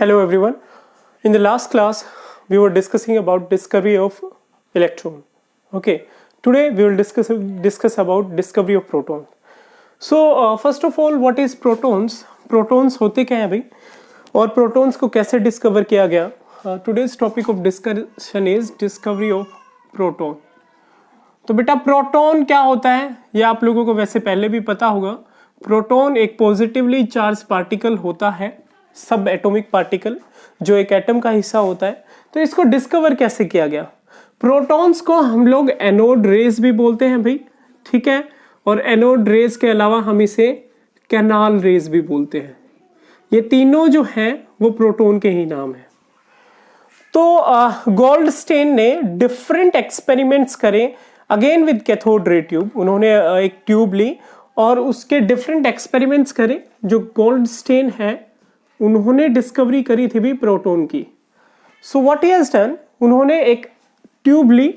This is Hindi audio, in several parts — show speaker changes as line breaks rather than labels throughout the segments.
Hello everyone. In the last class, we were discussing about discovery of electron. Okay. Today we will discuss about discovery of proton. So first of all, what is protons? Protons होते क्या हैं भाई? और protons को कैसे discover किया गया? Today's topic of discussion is discovery of proton. तो बेटा प्रोटॉन क्या होता है ये आप लोगों को वैसे पहले भी पता होगा. प्रोटॉन एक पॉजिटिवली चार्ज पार्टिकल होता है, सब एटॉमिक पार्टिकल जो एक एटम का हिस्सा होता है. तो इसको डिस्कवर कैसे किया गया? प्रोटॉन्स को हम लोग एनोड रेज भी बोलते हैं भाई, ठीक है. और एनोड रेज के अलावा हम इसे कैनाल रेज भी बोलते हैं. ये तीनों जो हैं वो प्रोटॉन के ही नाम है. तो गोल्डस्टेन ने डिफरेंट एक्सपेरिमेंट्स करे again with cathode ray tube. उन्होंने एक ट्यूब ली और उसके डिफरेंट एक्सपेरिमेंट्स करे. जो गोल्डस्टेन है उन्होंने डिस्कवरी करी थी भी प्रोटॉन की. So what he has done, उन्होंने एक ट्यूब ली,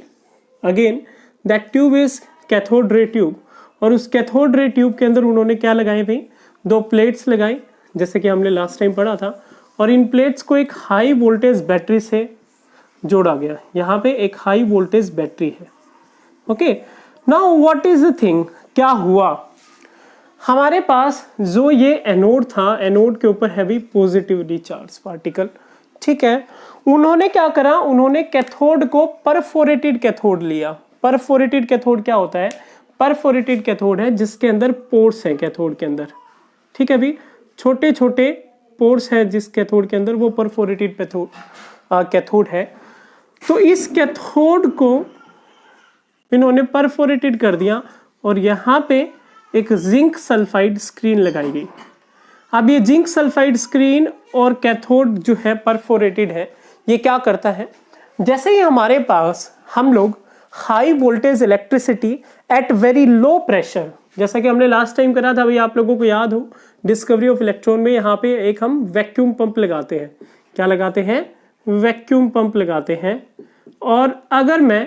again that tube is cathode ray tube. और उस कैथोड रे ट्यूब के अंदर उन्होंने क्या लगाए भाई? दो प्लेट्स लगाई, जैसे कि हमने लास्ट टाइम पढ़ा था. और इन प्लेट्स को एक हाई वोल्टेज बैटरी से जोड़ा गया. यहाँ पे एक हाई वोल्टेज बैटरी है. Okay, now what is the thing, क्या हुआ? हमारे पास जो ये एनोड था, एनोड के ऊपर हैवी पॉजिटिवली चार्ज पार्टिकल, ठीक है. उन्होंने क्या करा, उन्होंने कैथोड को परफोरेटेड कैथोड लिया. परफोरेटेड कैथोड क्या होता है? परफोरेटेड कैथोड है जिसके अंदर पोर्स हैं कैथोड के अंदर, ठीक है भी, छोटे छोटे पोर्स है जिस कैथोड के अंदर, वो परफोरेटेड कैथोड है. तो इस कैथोड को इन्होंने परफोरेटेड कर दिया और यहाँ पे एक जिंक सल्फाइड स्क्रीन लगाई गई. अब ये जिंक सल्फाइड स्क्रीन और कैथोड जो है परफोरेटेड है, ये क्या करता है? जैसे ही हमारे पास हम लोग high voltage electricity at very low pressure, जैसा कि हमने लास्ट टाइम करा था भाई, आप लोगों को याद हो डिस्कवरी ऑफ इलेक्ट्रॉन में, यहाँ पे एक हम वैक्यूम पंप लगाते हैं. क्या लगाते हैं? वैक्यूम पंप लगाते हैं. और अगर मैं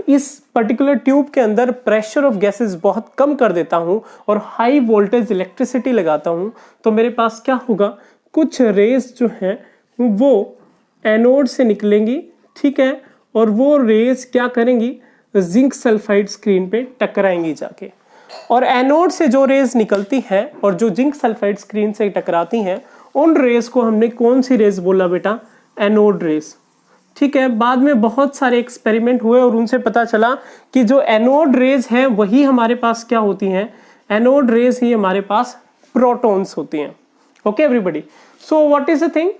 इस पर्टिकुलर ट्यूब के अंदर प्रेशर ऑफ गैसेस बहुत कम कर देता हूं और हाई वोल्टेज इलेक्ट्रिसिटी लगाता हूं, तो मेरे पास क्या होगा? कुछ रेज जो हैं वो एनोड से निकलेंगी, ठीक है. और वो रेज क्या करेंगी? जिंक सल्फाइड स्क्रीन पे टकराएंगी जाके. और एनोड से जो रेज निकलती हैं और जो जिंक सल्फाइड स्क्रीन से टकराती हैं, उन रेज को हमने कौन सी रेज बोला बेटा? एनोड रेज, ठीक है. बाद में बहुत सारे एक्सपेरिमेंट हुए और उनसे पता चला कि जो एनोड रेज है वही हमारे पास क्या होती हैं? एनोड रेज ही हमारे पास प्रोटॉन्स होती हैं. Okay everybody, so what is the thing,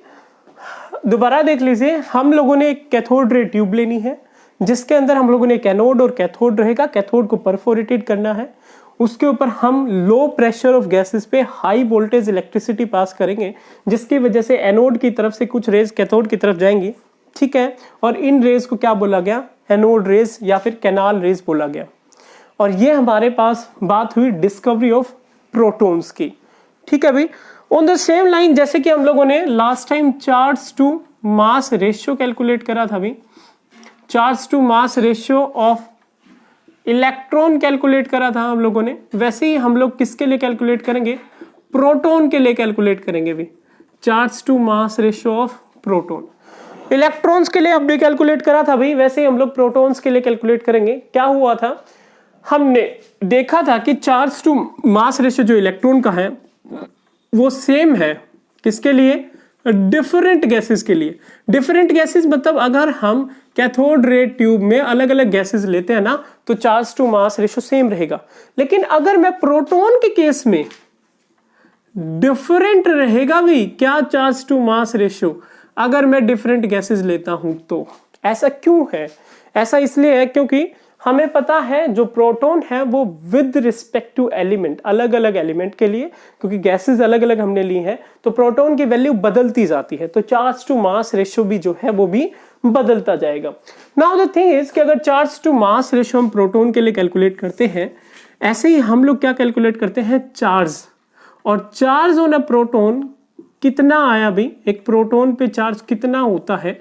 दोबारा देख लीजिए. हम लोगों ने एक कैथोड रे ट्यूब लेनी है जिसके अंदर हम लोगों ने एक एनोड और कैथोड रहेगा. कैथोड को परफोरेटेड करना है, उसके ऊपर हम लो प्रेशर ऑफ गैसेस पे हाई वोल्टेज इलेक्ट्रिसिटी पास करेंगे, जिसकी वजह से एनोड की तरफ से कुछ रेज कैथोड की तरफ जाएंगी, ठीक है. और इन रेज को क्या बोला गया? एनोड रेज या फिर कैनाल रेज बोला गया. और ये हमारे पास बात हुई डिस्कवरी ऑफ प्रोटॉन्स की, ठीक है भाई. ऑन द सेम लाइन, जैसे कि हम लोगों ने last time charge to mass ratio calculate करा था भाई, charge to mass ratio of electron calculate करा था हम लोगों ने, वैसे ही हम लोग किसके लिए कैलकुलेट करेंगे? प्रोटॉन के लिए कैलकुलेट करेंगे भाई, charge to mass ratio of proton. Electrons के लिए हमने कैलकुलेट करा था भाई, वैसे ही हम लोग प्रोटॉन्स के लिए कैलकुलेट करेंगे. क्या हुआ था? हमने देखा था कि चार्ज टू मास रेशियो जो इलेक्ट्रॉन का है वो सेम है किसके लिए? डिफरेंट गैसेस के लिए. डिफरेंट गैसेस मतलब अगर हम कैथोड रे ट्यूब में अलग अलग गैसेस लेते हैं ना, तो charge to mass ratio same रहेगा. लेकिन अगर मैं प्रोटॉन के केस में डिफरेंट रहेगा भी क्या चार्ज टू मास रेशियो, अगर मैं डिफरेंट गैसेस लेता हूं तो. ऐसा क्यों है? ऐसा इसलिए है क्योंकि हमें पता है जो प्रोटॉन है वो विद रिस्पेक्ट टू एलिमेंट, अलग अलग एलिमेंट के लिए, क्योंकि गैसेस अलग अलग हमने ली हैं, तो प्रोटॉन की वैल्यू बदलती जाती है. तो चार्ज टू मास रेशियो भी जो है वो भी बदलता जाएगा. नाउ द थिंग इज कि अगर चार्ज टू मास रेशियो हम प्रोटॉन के लिए कैलकुलेट करते हैं, ऐसे ही हम लोग क्या कैलकुलेट करते हैं? चार्ज. और चार्ज ऑन अ प्रोटॉन कितना आया भाई? एक प्रोटॉन पे चार्ज कितना होता है?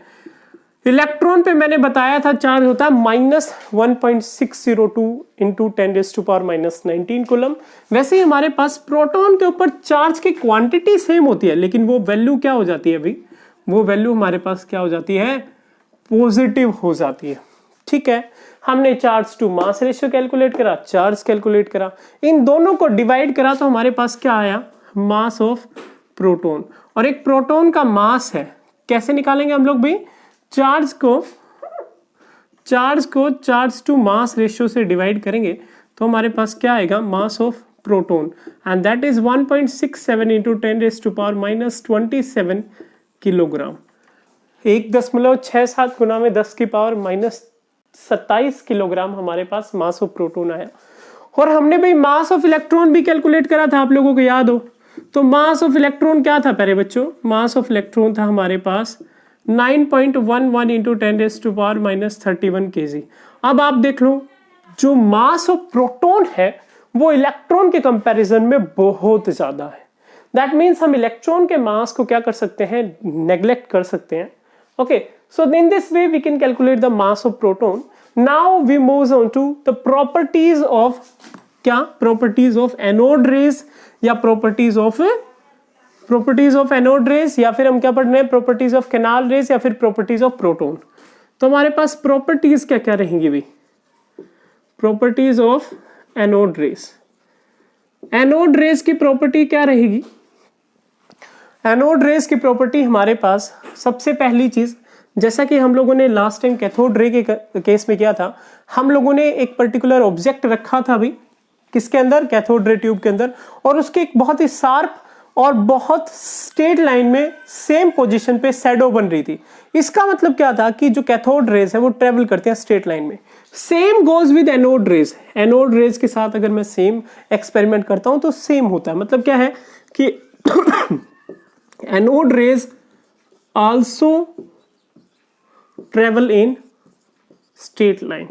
इलेक्ट्रॉन पे मैंने बताया था चार्ज होता है -1.602 इंटू 10⁻⁻19 कूलम। वैसे ही हमारे पास प्रोटॉन के ऊपर चार्ज की क्वांटिटी सेम होती है, लेकिन वो वैल्यू क्या हो जाती है अभी, वो वैल्यू हमारे पास क्या हो जाती है, पॉजिटिव हो जाती है। ठीक है, हमने charge to mass ratio calculate करा, चार्ज कैलकुलेट करा, इन दोनों को डिवाइड करा तो हमारे पास क्या आया, मास ऑफ प्रोटॉन। और एक प्रोटॉन का मास है, कैसे निकालेंगे हम लोग भी, चार्ज को चार्ज टू मास रेशियो से डिवाइड करेंगे तो हमारे पास क्या आएगा, मास of proton, and that is 1.67 into 10⁻⁻27 kilogram. 1.67 गुना में 10⁻⁻27 किलोग्राम हमारे पास मास ऑफ प्रोटॉन आया। और हमने भाई मास ऑफ इलेक्ट्रॉन भी कैलकुलेट करा था, आप लोगों को याद हो, तो मास ऑफ इलेक्ट्रॉन क्या था पहले बच्चों, मास ऑफ इलेक्ट्रॉन था हमारे पास 9.11 इंटू 10⁻⁻31 kg। अब आप देख लो, जो मास ऑफ प्रोटॉन है वो इलेक्ट्रॉन के कंपैरिजन में बहुत ज्यादा है। दैट मीन्स हम इलेक्ट्रॉन के मास को क्या कर सकते हैं, नेग्लेक्ट कर सकते हैं। Okay, so in this way we can calculate the mass of proton. Now we move on to the properties of, क्या, प्रॉपर्टीज ऑफ एनोड रेज या प्रॉपर्टीज ऑफ एनोड रेज, या फिर हम क्या पढ़ रहे हैं, प्रॉपर्टीज ऑफ कैनाल रेज या फिर प्रॉपर्टीज ऑफ प्रोटॉन। तो हमारे पास प्रॉपर्टीज क्या क्या रहेंगी भाई, properties of anode raise. Anode rays की प्रॉपर्टी क्या रहेगी, एनोड रेज की प्रॉपर्टी हमारे पास सबसे पहली चीज, जैसा कि हम लोगों ने लास्ट टाइम कैथोड रे के केस में किया था, हम लोगों ने एक पर्टिकुलर ऑब्जेक्ट रखा था भाई, किसके अंदर, कैथोड रे ट्यूब के अंदर, और उसके एक बहुत ही शार्प और बहुत स्ट्रेट लाइन में सेम पोजीशन पे शैडो बन रही थी। इसका मतलब क्या था कि जो कैथोड रेज है वो ट्रेवल करते हैं स्ट्रेट लाइन में। Same goes with anode rays. Anode rays के साथ अगर मैं सेम एक्सपेरिमेंट करता हूं तो सेम होता है। मतलब क्या है कि anode rays also travel in straight line.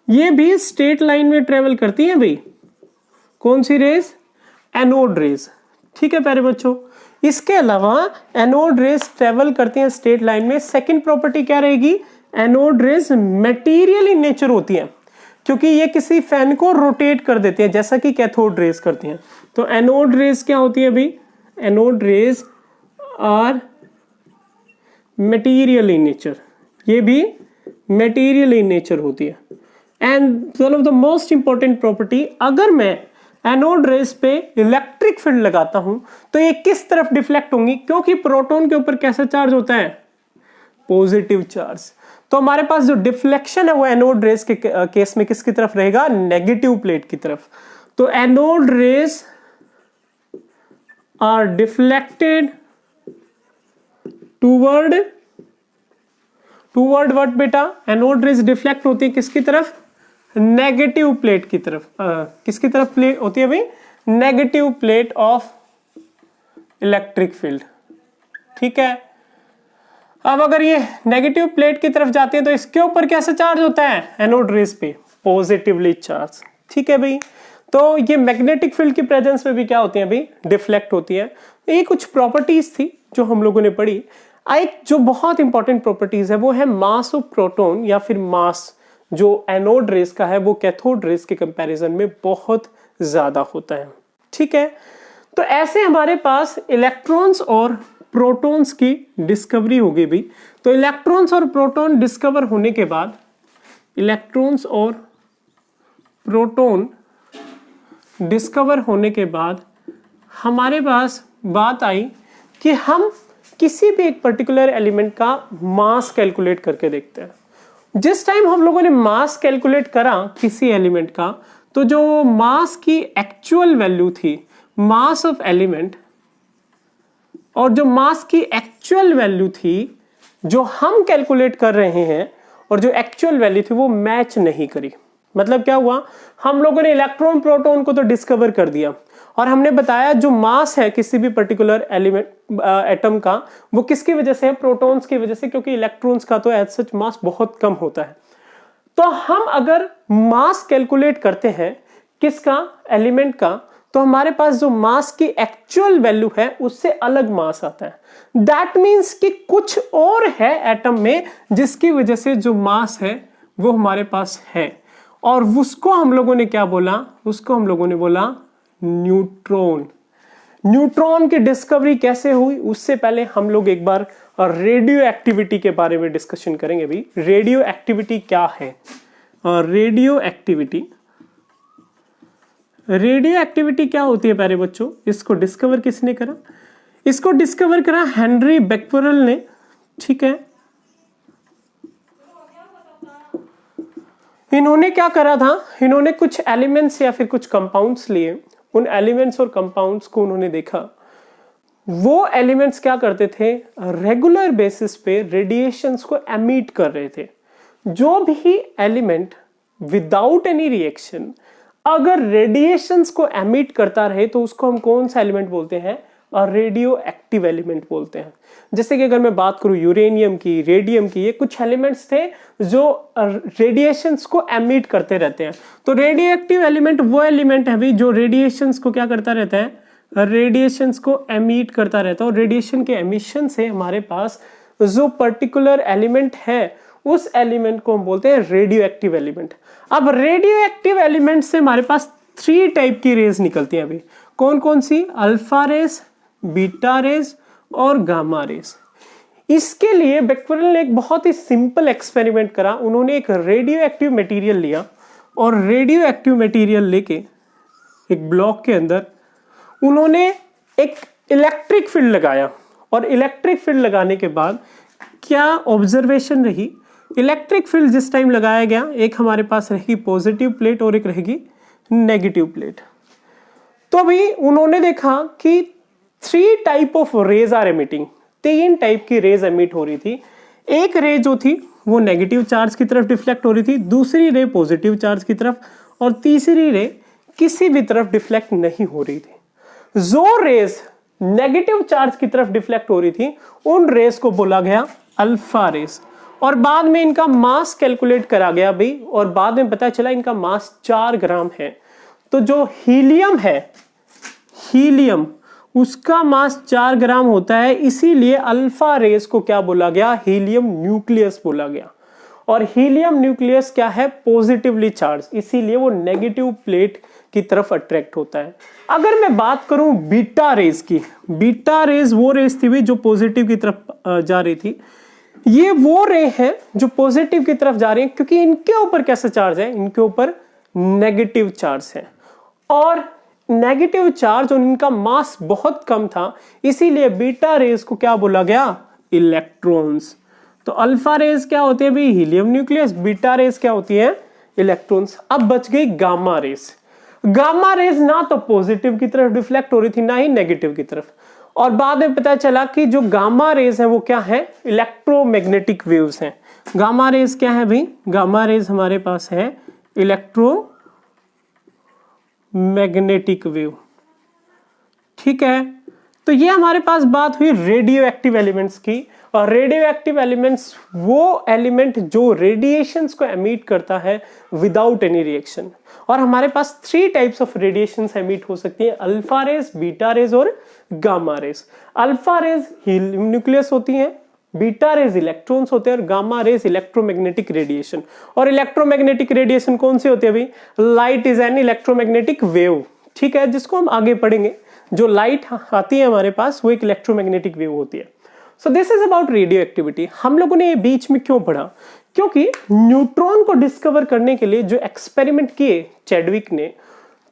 ये भी स्ट्रेट लाइन में ट्रेवल करती है भाई, कौन सी रेज, एनोड रेज। ठीक है प्यारे बच्चों, इसके अलावा एनोड रेज ट्रेवल करती हैं स्ट्रेट लाइन में। सेकंड प्रॉपर्टी क्या रहेगी, anode rays material in nature होती हैं, क्योंकि ये किसी फैन को रोटेट कर देते हैं जैसा कि कैथोड रेज करती हैं। तो एनोड रेज क्या होती है भाई, anode rays are material in nature, ये भी मटेरियल इन नेचर होती है। And one of the most important property, अगर मैं एनोड रेज पे इलेक्ट्रिक फील्ड लगाता हूं तो ये किस तरफ डिफ्लेक्ट होंगी, क्योंकि प्रोटॉन के ऊपर कैसा चार्ज होता है, पॉजिटिव चार्ज। तो हमारे पास जो डिफ्लेक्शन है वो एनोड रेज के केस में किसकी तरफ रहेगा, नेगेटिव प्लेट की तरफ। तो anode rays are deflected toward what बेटा, एनोड रेज डिफ्लेक्ट होती है किसकी तरफ, नेगेटिव प्लेट की तरफ। किसकी तरफ प्लेट होती है भाई, negative plate of electric field. ठीक है, अब अगर ये नेगेटिव प्लेट की तरफ जाती है तो इसके ऊपर कैसा चार्ज होता है, एनोड रेज पे पॉजिटिवली चार्ज। ठीक है भाई, तो ये मैग्नेटिक फील्ड की प्रेजेंस में भी क्या होती है भाई, डिफ्लेक्ट होती है। ये कुछ प्रॉपर्टीज थी जो हम लोगों ने पढ़ी। एक जो बहुत इंपॉर्टेंट प्रॉपर्टीज है वो है मास ऑफ प्रोटॉन, या फिर मास जो एनोड रेज का है वो कैथोड रेज के कंपैरिजन में बहुत ज्यादा होता है। ठीक है, तो ऐसे हमारे पास इलेक्ट्रॉन्स और प्रोटॉन्स की डिस्कवरी हो गई भी। तो इलेक्ट्रॉन्स और प्रोटॉन डिस्कवर होने के बाद, इलेक्ट्रॉन्स और प्रोटॉन डिस्कवर होने के बाद हमारे पास बात आई कि हम किसी भी एक पर्टिकुलर एलिमेंट का मास कैलकुलेट करके देखते हैं। जिस टाइम हम लोगों ने मास कैलकुलेट करा किसी एलिमेंट का, तो जो मास की एक्चुअल वैल्यू थी, मास ऑफ एलिमेंट, और जो मास की एक्चुअल वैल्यू थी जो हम कैलकुलेट कर रहे हैं और जो एक्चुअल वैल्यू थी वो मैच नहीं करी। मतलब क्या हुआ, हम लोगों ने इलेक्ट्रॉन प्रोटॉन को तो डिस्कवर कर दिया और हमने बताया जो मास है किसी भी पर्टिकुलर एलिमेंट एटम का वो किसकी वजह से है, प्रोटॉन्स की वजह से, क्योंकि इलेक्ट्रॉन्स का तो एज सच मास बहुत कम होता है। तो हम अगर मास कैलकुलेट करते हैं किसका, एलिमेंट का, तो हमारे पास जो मास की एक्चुअल वैल्यू है उससे अलग मास आता है। दैट मीन्स कि कुछ और है एटम में जिसकी वजह से जो मास है वो हमारे पास है, और उसको हम लोगों ने क्या बोला, उसको हम लोगों ने बोला न्यूट्रॉन। न्यूट्रॉन की डिस्कवरी कैसे हुई उससे पहले हम लोग एक बार रेडियो एक्टिविटी के बारे में डिस्कशन करेंगे। अभी रेडियो एक्टिविटी क्या है? रेडियो एक्टिविटी क्या होती है प्यारे बच्चों? इसको डिस्कवर किसने करा? इसको डिस्कवर करा हेनरी बेक्वेरेल ने, ठीक है। इन्होंने क्या करा था, इन्होंने कुछ एलिमेंट्स या फिर कुछ कंपाउंड्स लिए, उन एलिमेंट्स और कंपाउंड्स को उन्होंने देखा, वो एलिमेंट्स क्या करते थे, रेगुलर बेसिस पे रेडिएशंस को एमिट कर रहे थे। जो भी एलिमेंट विदाउट एनी रिएक्शन अगर रेडिएशंस को एमिट करता रहे तो उसको हम कौन सा एलिमेंट बोलते हैं? रेडियो एक्टिव एलिमेंट बोलते हैं। जैसे कि अगर मैं बात करूं यूरेनियम की, रेडियम की, ये कुछ एलिमेंट्स थे जो रेडिएशंस को एमिट करते रहते हैं। तो रेडियो एक्टिव एलिमेंट वो एलिमेंट है भी जो रेडिएशंस को क्या करता रहता है, रेडिएशंस को एमिट करता रहता है। और रेडिएशन के एमिशन से हमारे पास जो पर्टिकुलर एलिमेंट है उस एलिमेंट को हम बोलते हैं रेडियो एक्टिव एलिमेंट। अब रेडियो एक्टिव एलिमेंट से हमारे पास 3 टाइप की रेज निकलती हैं अभी। कौन कौन सी? अल्फा रेज, बीटा रेज और गामा रेज। इसके लिए बेक्वेरेल ने एक बहुत ही सिंपल एक्सपेरिमेंट करा। उन्होंने एक रेडियो एक्टिव मटेरियल लिया और रेडियो एक्टिव मटेरियल लेके एक ब्लॉक के अंदर उन्होंने एक इलेक्ट्रिक फील्ड लगाया, और इलेक्ट्रिक फील्ड लगाने के बाद क्या ऑब्जर्वेशन रही, इलेक्ट्रिक फील्ड जिस टाइम लगाया गया, एक हमारे पास रहेगी पॉजिटिव प्लेट और एक रहेगी नेगेटिव प्लेट। तो अभी उन्होंने देखा कि 3 type of rays are emitting, 3 type की रेज एमिट हो रही थी। एक रे जो थी वो नेगेटिव चार्ज की तरफ डिफ्लेक्ट हो रही थी, दूसरी रे पॉजिटिव चार्ज की तरफ, और तीसरी रे किसी भी तरफ डिफ्लेक्ट नहीं हो रही थी। जो रेज नेगेटिव चार्ज की तरफ डिफ्लेक्ट हो रही थी उन रेज को बोला गया अल्फा रेज। और बाद में इनका मास कैलकुलेट करा गया भाई, और बाद में पता चला इनका मास 4 ग्राम है। तो जो हीलियम है, हीलियम उसका मास 4 ग्राम होता है, इसीलिए अल्फा रेज को क्या बोला गया, हीलियम न्यूक्लियस बोला गया। और हीलियम न्यूक्लियस क्या है, पॉजिटिवली चार्ज, इसीलिए वो नेगेटिव प्लेट की तरफ अट्रैक्ट होता है। अगर मैं बात करूं बीटा रेज की, बीटा रेज वो रेज थी जो पॉजिटिव की तरफ जा रही थी। ये वो रे है जो पॉजिटिव की तरफ जा रही है, क्योंकि इनके ऊपर कैसा चार्ज है, इनके ऊपर नेगेटिव चार्ज है, और नेगेटिव चार्ज और इनका मास बहुत कम था, इसीलिए बीटा रेज को क्या बोला गया, इलेक्ट्रॉन्स। तो अल्फा रेज क्या होती है भी, हीलियम न्यूक्लियस, बीटा रेज क्या होती है, इलेक्ट्रॉन्स। अब बच गई गामा रेज। गामा रेज ना तो पॉजिटिव की तरफ डिफ्लेक्ट हो रही थी ना ही नेगेटिव की तरफ, और बाद में पता चला कि जो गामा रेज है वो क्या है, इलेक्ट्रोमैग्नेटिक वेव्स हैं। गामा रेज क्या है भाई, गामा रेज हमारे पास है इलेक्ट्रोमैग्नेटिक वेव, ठीक है। तो ये हमारे पास बात हुई रेडियो एक्टिव एलिमेंट्स की। और रेडियो एक्टिव एलिमेंट्स वो एलिमेंट जो रेडिएशंस को एमिट करता है विदाउट एनी रिएक्शन। और हमारे पास 3 टाइप्स ऑफ रेडिएशंस एमिट हो सकती है, अल्फा रेज, बीटा रेज और gamma rays. Alpha rays helium nucleus होती हैं, बीटा रेज इलेक्ट्रॉन्स होते हैं, और गामा रेज इलेक्ट्रोमैग्नेटिक रेडिएशन। और इलेक्ट्रोमैग्नेटिक रेडिएशन कौन सी होती है भाई, light is an electromagnetic wave, ठीक है, जिसको हम आगे पढ़ेंगे। जो लाइट आती है हमारे पास वो एक इलेक्ट्रोमैग्नेटिक वेव होती है। So this is about radio activity. हम लोगों ने ये बीच में क्यों पढ़ा, क्योंकि न्यूट्रॉन को डिस्कवर करने के लिए जो एक्सपेरिमेंट किए चैडविक ने,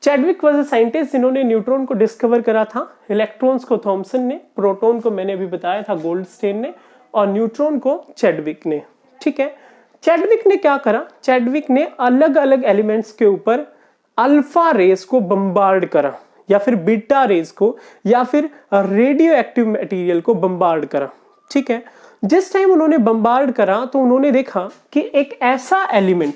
चैडविक वाज अ साइंटिस्ट जिन्होंने न्यूट्रॉन को डिस्कवर करा था। इलेक्ट्रॉन्स को थॉमसन ने, प्रोटॉन को मैंने अभी बताया था गोल्डस्टेन ने, और न्यूट्रॉन को चैडविक ने, ठीक है। चैडविक ने क्या करा, चैडविक ने अलग अलग एलिमेंट्स के ऊपर अल्फा रेज को बम्बार्ड करा, या फिर बीटा रेज को, या फिर रेडियो एक्टिव मटेरियल को बम्बार्ड करा, ठीक है। जिस टाइम उन्होंने बम्बार्ड करा तो उन्होंने देखा कि एक ऐसा एलिमेंट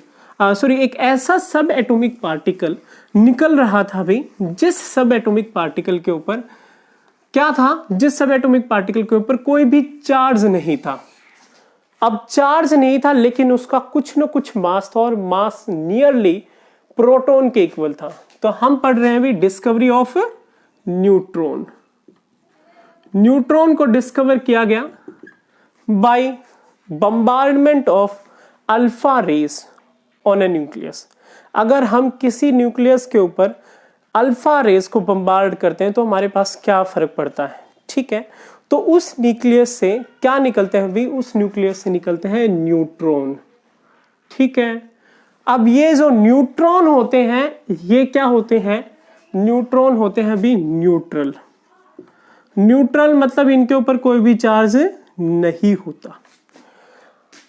एक ऐसा सब एटॉमिक पार्टिकल निकल रहा था भाई, जिस सब एटॉमिक पार्टिकल के ऊपर क्या था, जिस सब एटॉमिक पार्टिकल के ऊपर कोई भी चार्ज नहीं था। अब चार्ज नहीं था लेकिन उसका कुछ न कुछ मास था, और मास नियरली प्रोटॉन के इक्वल था। तो हम पढ़ रहे हैं अभी डिस्कवरी ऑफ न्यूट्रॉन। न्यूट्रॉन को डिस्कवर किया गया by bombardment of alpha rays on a nucleus. अगर हम किसी न्यूक्लियस के ऊपर अल्फा रेज को बम्बार्ड करते हैं तो हमारे पास क्या फर्क पड़ता है, ठीक है। तो उस न्यूक्लियस से क्या निकलते हैं भी, उस न्यूक्लियस से निकलते हैं न्यूट्रॉन, ठीक है। अब ये जो न्यूट्रॉन होते हैं ये क्या होते हैं, न्यूट्रॉन होते हैं भी न्यूट्रल। न्यूट्रल मतलब इनके ऊपर कोई भी चार्ज नहीं होता।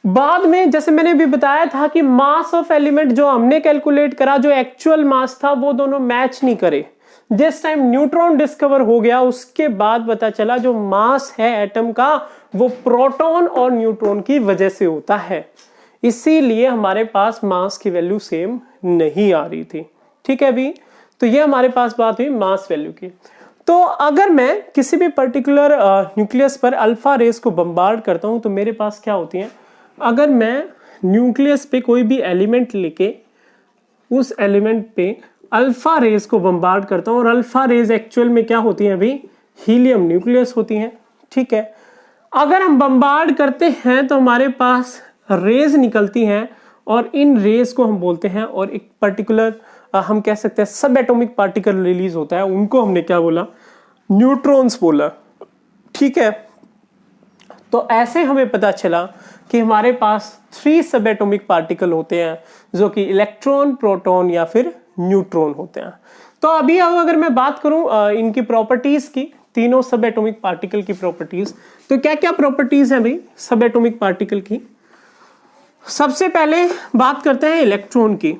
बाद में जैसे मैंने भी बताया था कि मास ऑफ एलिमेंट जो हमने कैलकुलेट करा, जो एक्चुअल मास था, वो दोनों मैच नहीं करे। जिस टाइम न्यूट्रॉन डिस्कवर हो गया उसके बाद पता चला जो मास है एटम का वो प्रोटॉन और न्यूट्रॉन की वजह से होता है, इसीलिए हमारे पास मास की वैल्यू सेम नहीं आ रही थी, ठीक है भी। तो ये हमारे पास बात हुई मास वैल्यू की। तो अगर मैं किसी भी पर्टिकुलर न्यूक्लियस पर अल्फा रेस को बम्बार्ड करता हूं तो मेरे पास क्या होती है, अगर मैं न्यूक्लियस पे कोई भी एलिमेंट लेके उस एलिमेंट पे अल्फा रेज को बम्बार्ड करता हूं, और अल्फा रेज एक्चुअल में क्या होती हैं अभी, हीलियम न्यूक्लियस होती हैं, ठीक है। अगर हम बम्बार्ड करते हैं तो हमारे पास रेज निकलती हैं और इन रेज को हम बोलते हैं, और एक पर्टिकुलर हम कह सकते हैं सब एटॉमिक पार्टिकल रिलीज होता है, उनको हमने क्या बोला, न्यूट्रॉन्स बोला, ठीक है। तो ऐसे हमें पता चला कि हमारे पास 3 सब एटॉमिक पार्टिकल होते हैं जो कि इलेक्ट्रॉन, प्रोटॉन या फिर न्यूट्रॉन होते हैं। तो अभी अगर मैं बात करूं इनकी प्रॉपर्टीज की, तीनों सब एटॉमिक पार्टिकल की प्रॉपर्टीज, तो क्या क्या प्रॉपर्टीज हैं भाई सब एटॉमिक पार्टिकल की। सबसे पहले बात करते हैं इलेक्ट्रॉन की।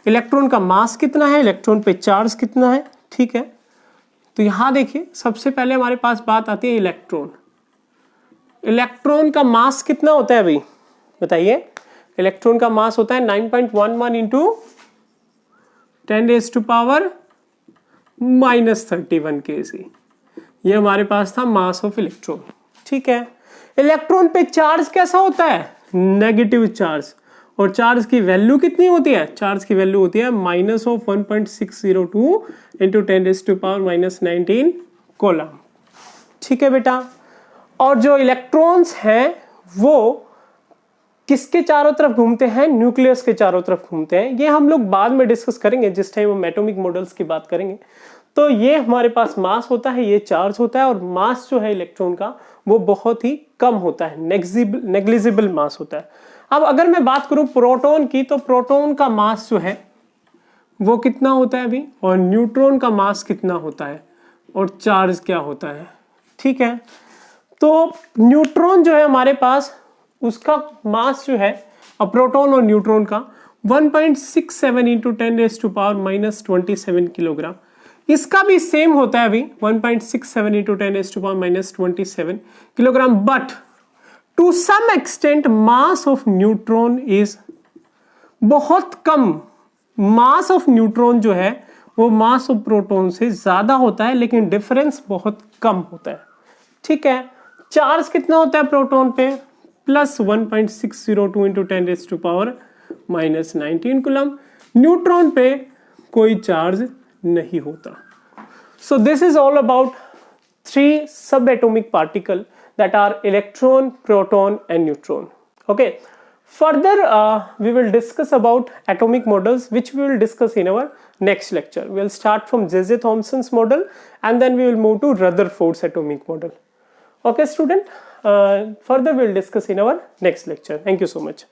इलेक्ट्रॉन का मास कितना है, इलेक्ट्रॉन पे चार्ज कितना है, ठीक है। तो यहां देखिए सबसे पहले हमारे पास बात आती है इलेक्ट्रॉन। इलेक्ट्रॉन का मास कितना होता है भाई बताइए। इलेक्ट्रॉन का मास होता है 9.11 इंटू 10⁻⁻31 kg। ये हमारे पास था मास ऑफ इलेक्ट्रॉन, ठीक है। इलेक्ट्रॉन पे चार्ज कैसा होता है, नेगेटिव चार्ज, और चार्ज की वैल्यू कितनी होती है, चार्ज की वैल्यू होती है -1.602 इंटू 10⁻⁻19 कूलम, ठीक है बेटा। और जो इलेक्ट्रॉन्स हैं वो किसके चारों तरफ घूमते हैं, न्यूक्लियस के चारों तरफ घूमते हैं। ये हम लोग बाद में डिस्कस करेंगे जिस टाइम हम एटॉमिक मॉडल्स की बात करेंगे। तो ये हमारे पास मास होता है, ये चार्ज होता है, और मास जो है इलेक्ट्रॉन का वो बहुत ही कम होता है, नेग्लिजिबल मास होता है। अब अगर मैं बात करूं प्रोटॉन की, तो प्रोटॉन का मास जो है वो कितना होता है अभी, और न्यूट्रॉन का मास कितना होता है, और चार्ज क्या होता है, ठीक है। तो न्यूट्रॉन जो है हमारे पास उसका मास जो है प्रोटॉन और न्यूट्रॉन का 1.67 इंटू 10⁻⁻27 किलोग्राम। इसका भी सेम होता है अभी 1.67 into 10⁻⁻27 kilogram. But to some extent mass of neutron is बहुत कम। मास ऑफ न्यूट्रॉन जो है वो मास ऑफ प्रोटॉन से ज्यादा होता है, लेकिन डिफरेंस बहुत कम होता है, ठीक है। चार्ज कितना होता है प्रोटॉन पे, +1.602 इंटू 10⁻⁻19 कूलम। न्यूट्रॉन पे कोई चार्ज नहीं होता। So this is all about 3 सब atomic particle that are electron, proton and neutron. Okay, further we will discuss about atomic models, which we will discuss in our next lecture. We will start from J.J. Thomson's model and then we will move to Rutherford's atomic model. Okay student, further we will discuss in our next lecture. Thank you so much.